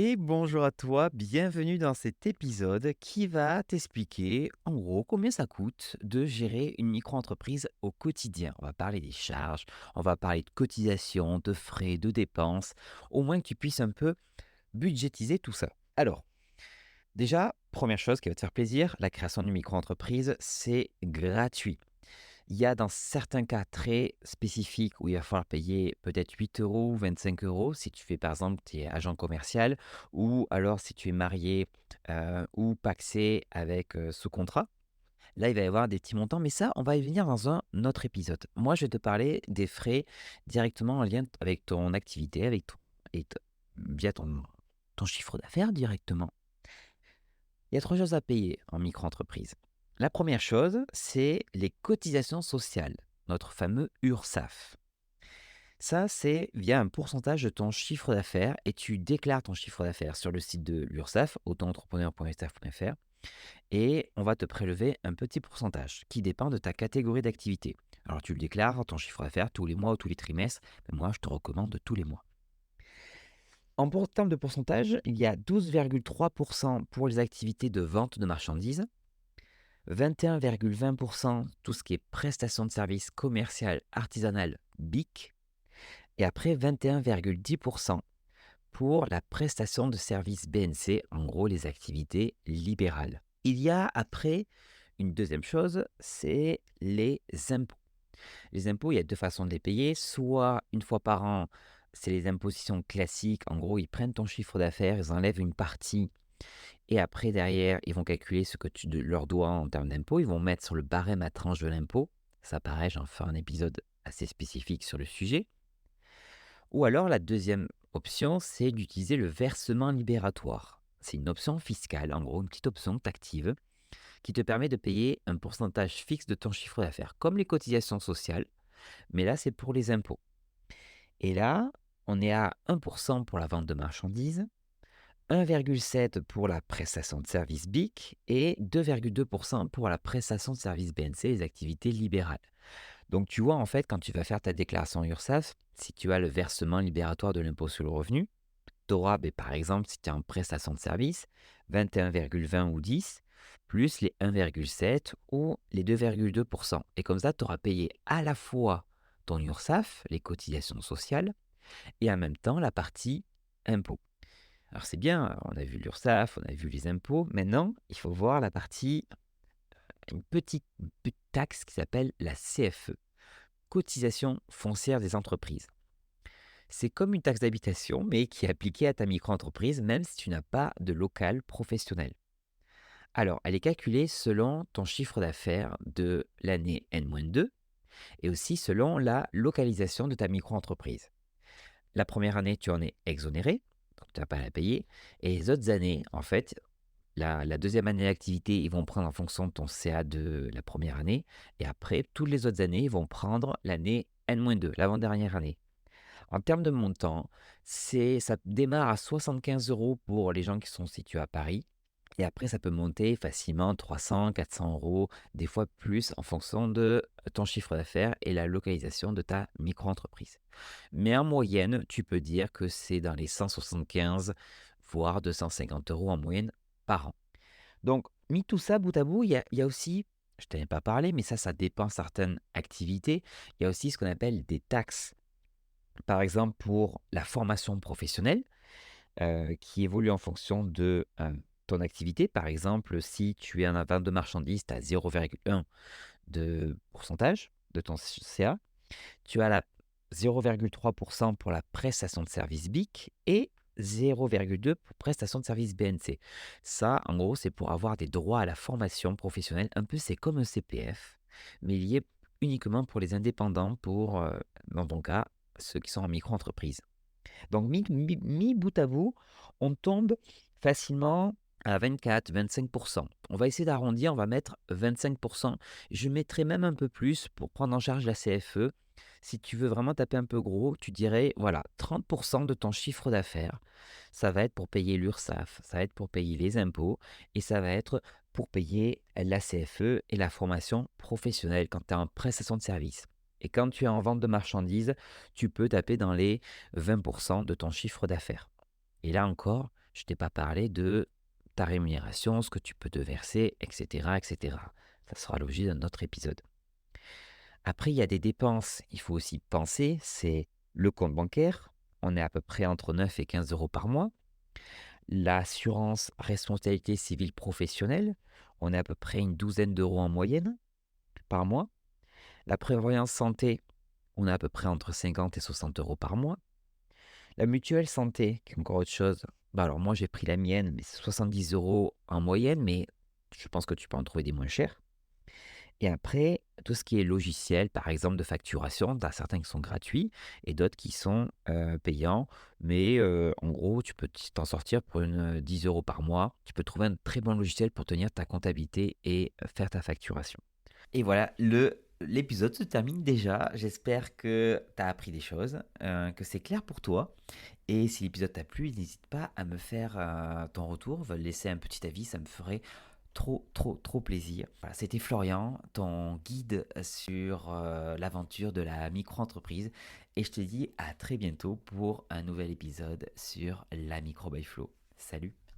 Et bonjour à toi, bienvenue dans cet épisode qui va t'expliquer en gros combien ça coûte de gérer une micro-entreprise au quotidien. On va parler des charges, on va parler de cotisations, de frais, de dépenses, au moins que tu puisses un peu budgétiser tout ça. Alors, déjà, première chose qui va te faire plaisir, la création d'une micro-entreprise, c'est gratuit. Il y a dans certains cas très spécifiques où il va falloir payer peut-être 8 euros ou 25 euros si tu fais par exemple, tu es agent commercial ou alors si tu es marié ou pacsé avec sous contrat. Là, il va y avoir des petits montants, mais ça, on va y venir dans un autre épisode. Moi, je vais te parler des frais directement en lien avec ton activité, avec via ton chiffre d'affaires directement. Il y a trois choses à payer en micro-entreprise. La première chose, c'est les cotisations sociales, notre fameux URSSAF. Ça, c'est via un pourcentage de ton chiffre d'affaires et tu déclares ton chiffre d'affaires sur le site de l'URSSAF, autoentrepreneur.ursaf.fr, et on va te prélever un petit pourcentage qui dépend de ta catégorie d'activité. Alors tu le déclares, ton chiffre d'affaires, tous les mois ou tous les trimestres, mais moi je te recommande tous les mois. En termes de pourcentage, il y a 12,3% pour les activités de vente de marchandises, 21,20% tout ce qui est prestation de services commercial, artisanal, BIC, et après 21,10% pour la prestation de services BNC, en gros les activités libérales. Il y a après une deuxième chose, c'est les impôts. Les impôts, il y a deux façons de les payer, soit une fois par an, c'est les impositions classiques, en gros ils prennent ton chiffre d'affaires, ils enlèvent une partie. Et après, derrière, ils vont calculer ce que tu leur dois en termes d'impôts. Ils vont mettre sur le barème à tranche de l'impôt. Ça, pareil, j'en ferai un épisode assez spécifique sur le sujet. Ou alors, la deuxième option, c'est d'utiliser le versement libératoire. C'est une option fiscale, en gros, une petite option que tu actives qui te permet de payer un pourcentage fixe de ton chiffre d'affaires, comme les cotisations sociales. Mais là, c'est pour les impôts. Et là, on est à 1% pour la vente de marchandises, 1,7 pour la prestation de service BIC et 2,2% pour la prestation de service BNC, les activités libérales. Donc tu vois en fait quand tu vas faire ta déclaration URSSAF, si tu as le versement libératoire de l'impôt sur le revenu, tu auras par exemple si tu es en prestation de service 21,20 ou 10 plus les 1,7 ou les 2,2%. Et comme ça tu auras payé à la fois ton URSSAF, les cotisations sociales, et en même temps la partie impôt. Alors c'est bien, on a vu l'URSSAF, on a vu les impôts. Maintenant, il faut voir la partie, une petite taxe qui s'appelle la CFE, cotisation foncière des entreprises. C'est comme une taxe d'habitation, mais qui est appliquée à ta micro-entreprise, même si tu n'as pas de local professionnel. Alors, elle est calculée selon ton chiffre d'affaires de l'année N-2 et aussi selon la localisation de ta micro-entreprise. La première année, tu en es exonéré, donc tu n'as pas à la payer. Et les autres années, en fait, la deuxième année d'activité, ils vont prendre en fonction de ton CA de la première année. Et après, toutes les autres années, ils vont prendre l'année N-2, l'avant-dernière année. En termes de montant, ça démarre à 75 euros pour les gens qui sont situés à Paris. Et après, ça peut monter facilement 300, 400 euros, des fois plus en fonction de ton chiffre d'affaires et la localisation de ta micro-entreprise. Mais en moyenne, tu peux dire que c'est dans les 175, voire 250 euros en moyenne par an. Donc, mis tout ça bout à bout, il y a aussi, je ne t'en ai pas parlé, mais ça dépend de certaines activités. Il y a aussi ce qu'on appelle des taxes. Par exemple, pour la formation professionnelle, qui évolue en fonction de ton activité. Par exemple, si tu es un vente de marchandises, tu as 0,1 de pourcentage de ton CA. Tu as la 0,3% pour la prestation de service BIC et 0,2 pour prestation de service BNC. Ça, en gros, c'est pour avoir des droits à la formation professionnelle. Un peu, c'est comme un CPF, mais lié uniquement pour les indépendants, pour, dans ton cas, ceux qui sont en micro-entreprise. Donc, mis bout à bout, on tombe facilement à 24-25%. On va essayer d'arrondir, on va mettre 25%. Je mettrai même un peu plus pour prendre en charge la CFE. Si tu veux vraiment taper un peu gros, tu dirais, voilà, 30% de ton chiffre d'affaires, ça va être pour payer l'URSSAF, ça va être pour payer les impôts et ça va être pour payer la CFE et la formation professionnelle quand tu es en prestation de service. Et quand tu es en vente de marchandises, tu peux taper dans les 20% de ton chiffre d'affaires. Et là encore, Je t'ai pas parlé de ta rémunération, ce que tu peux te verser, etc., etc. Ça sera l'objet d'un autre épisode. Après, il y a des dépenses, il faut aussi penser, c'est le compte bancaire. On est à peu près entre 9 et 15 euros par mois. L'assurance responsabilité civile professionnelle, on est à peu près une douzaine d'euros en moyenne par mois. La prévoyance santé, on est à peu près entre 50 et 60 euros par mois. La mutuelle santé, qui est encore autre chose, bah alors moi j'ai pris la mienne, mais c'est 70 euros en moyenne, mais je pense que tu peux en trouver des moins chers. Et après, tout ce qui est logiciel, par exemple de facturation, tu as certains qui sont gratuits et d'autres qui sont payants. Mais en gros, tu peux t'en sortir pour 10 euros par mois. Tu peux trouver un très bon logiciel pour tenir ta comptabilité et faire ta facturation. Et voilà, l'épisode se termine déjà. J'espère que tu as appris des choses, que c'est clair pour toi. Et si l'épisode t'a plu, n'hésite pas à me faire ton retour, laisser un petit avis, ça me ferait trop, trop, trop plaisir. Voilà, c'était Florian, ton guide sur l'aventure de la micro-entreprise. Et je te dis à très bientôt pour un nouvel épisode sur la micro by Flo. Salut!